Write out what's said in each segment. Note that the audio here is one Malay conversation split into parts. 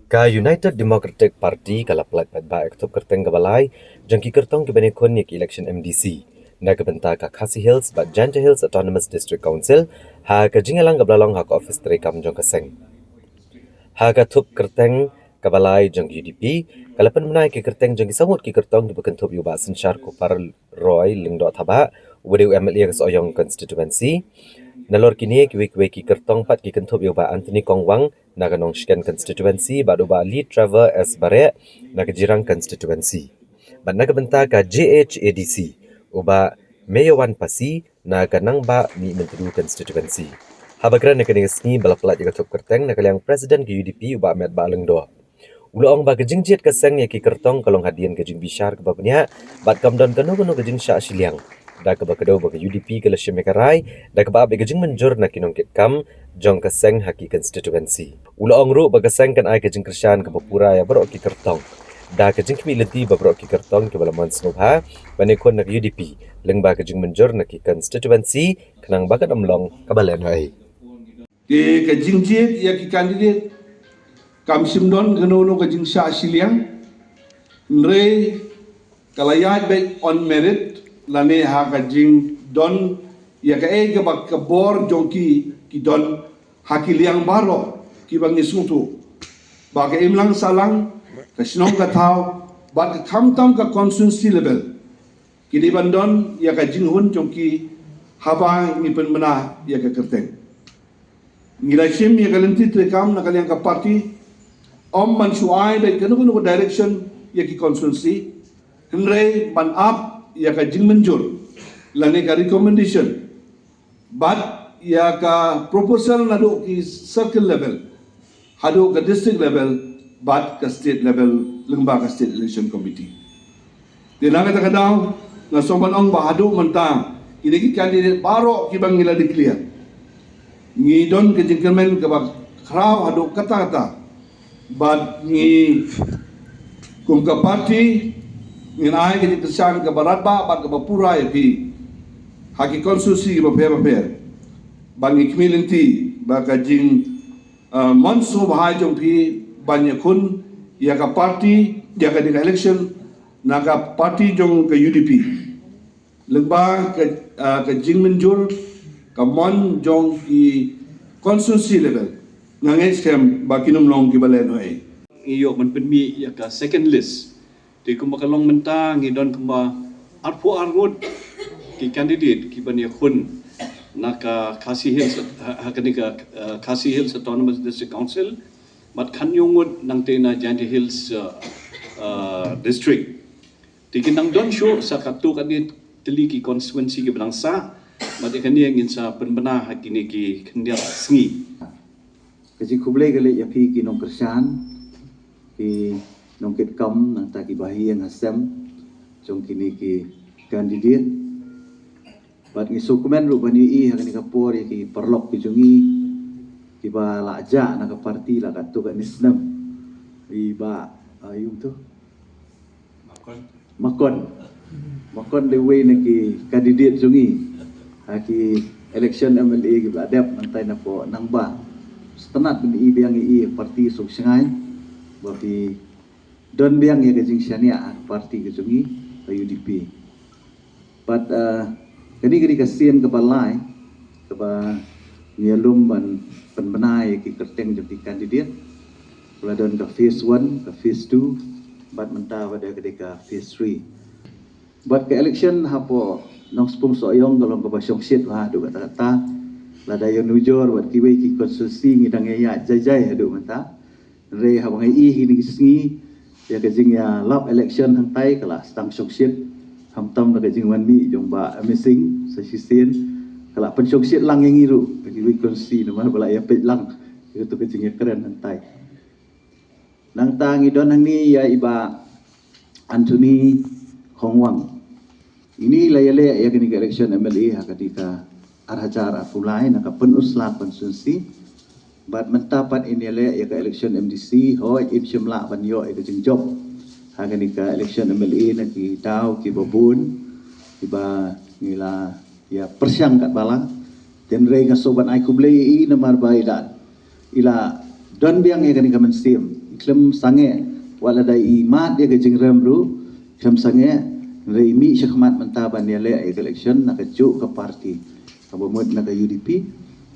Ka United Democratic Party kalaplat padba ektup kerteng gabalai jangki kertong ke bani kon yak election MDC na kebenta ka Khasi Hills ba Janja Hills Autonomous District Council ha ka jingalang gablalong ha ka office terekam jong kaseng ha ka tup kerteng kabalai jang UDP kalapan menai ke kerteng jang samut ki kertong di bekentup yu ba sensyar ko par Roy lingdo thaba wadu MLA ka soyong constituency nalor kini kiwi ki kertong pat ki kentup yu ba Anthony Kongwang na kanong Shikan constituency badu ba lead Trevor S Bare na Jirang constituency ban na benta ka JHADC uba Mayawan Pasi na kanang ba ni Menteru constituency habagran na kaning sngi balaplat ya top kerteng na kalyang president ki UDP uba Ahmed Baleng do Uloong ba kejingjiat keseng ya ki kertong kalong hadian kejing bishar ke babnya bat kamdan kanu kejing sya siliang da ke bakado ba UDP ke lesye mekarai da ke ba kejing menjur na kinong kit kam jong keseng haki constituency Uloong ru ba keseng kan ai kejing kersyan ke bapura ya bro ki kertong da kejing kmi leti ba bro ki kertong ke balaman snobha bane kon na UDP leng ba kejing menjur na ki constituency kenang bakat amlong kabalen hai ke kejingjiat ya ki kandidat kam simdon gano kajing sya siliang nre kalayat be on merit lane ha kajing don ya ka ega bak kabor jongki ki don hakiliang baro ki bangi suntu ba ka imlang salang ka sinong ka thao ba ka khamtam ka constituency level ki di bandon ya ka jinghun jongki haba ni penmena ya ka kerteng ngilashim ya kalenti trekam na kalyang ka party om man shuai be kanu direction ya ki constituency henre ban up ya ka jingmenjur lane ka recommendation but ya ka proposal nado ki circle level hado ka district level but ka state level lengba ka state election committee dina kata kadaw na soban ong bahado mentang ini ki candidate baro ki bang ngila declare ngi don ke jingkemen ke bak kraw hado kata-kata bad ngi kum ka party ngi nai ke kesan ke barat ba bad ke bapura ya ki haki konstitusi ke baper bad ngi kmilinti ba ka jing monso bahai jong pi banyak kun ya ka party ya ka di election na ka party jong ke UDP lengba ke jing menjur kamon jong ki constituency level ngangai scam bakinum long ki balen oi iyo man penmi ya ka second list di kumba kalong menta ngidon kumba arpo argod ki candidate ki bani khun naka Khasi Hills hakanika Khasi Hills Autonomous District Council mat khanyongod nang tena Janja Hills district tikinang don show sa katu kanit teliki constituency ki bangsa mati kania ngin sa penbena hakini ki kendia sngi kajing kublai gale ya pi ki nong kersan ki nong kit kam nang ta ki bahi yang hasam jong kini ki kandidat bat ngi dokumen lu bani I hakani ka por ya ki perlok ki jongi ki ba laja na ka parti la ka tu ka nisnam I ba ayum tu makon de way na ki kandidat jongi haki election MLA ki bladep nantai na po nang ba setenat bi biang I parti sok sengai bapi don biang ya kajing syania parti ke jungi UDP but kani kasian ke balai ke ba ngelum ban penbenai ki kerteng jadi kandidat peladon ke phase 1 ke phase 2 bat menta pada ketika phase 3 but ke election hapo nong spung soyong kalau ke basyong sit wah do kata-kata lada yo nujor wat kiwe ki konstitusi ngidang ya jai hadu menta re habang I hini sngi ya kajing ya lap election hantai kala stang syok sit hamtam na kajing wani jong ba amazing sa sisen kala pensyok sit lang yang iru kiwe konstitusi nama bala ya pet lang itu kajing ya keren hantai nang tangi don hang ni ya iba Anthony Kongwang ini layale ya kini election MLA hakadika arhajar afulai naka penusla konstitusi bat mentapat ini le ya ka election MDC hoi ibshimla ban yo ya jing job hakadika election MLA na ki tau ki babun iba ngila ya persyang kat bala dan rei ngasoban ai kublei I namar baidan ila don biang ya kan kaman sim klem sange wala dai imat ya gajing remru klem sange rei mi syahmat mentaban ya le election nak juk ke parti kabomod nak UDP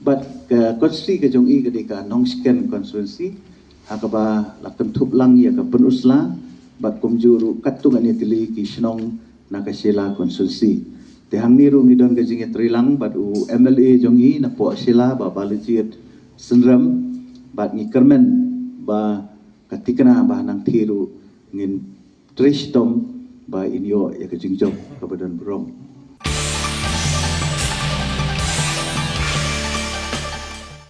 but ke konstitusi ke jong i ketika nong scan konstitusi hakaba lakem thup lang ya ke penusla bat kumjuru katungan ya tili ki shnong nak sila konstitusi te hang niru ngidon gajing trilang bat u MLA jong i na po sila ba balajit senram bat ngi kermen ba katikana ba nang thiru ngin trish dom ba inyo ya ke jingjong kabadan brong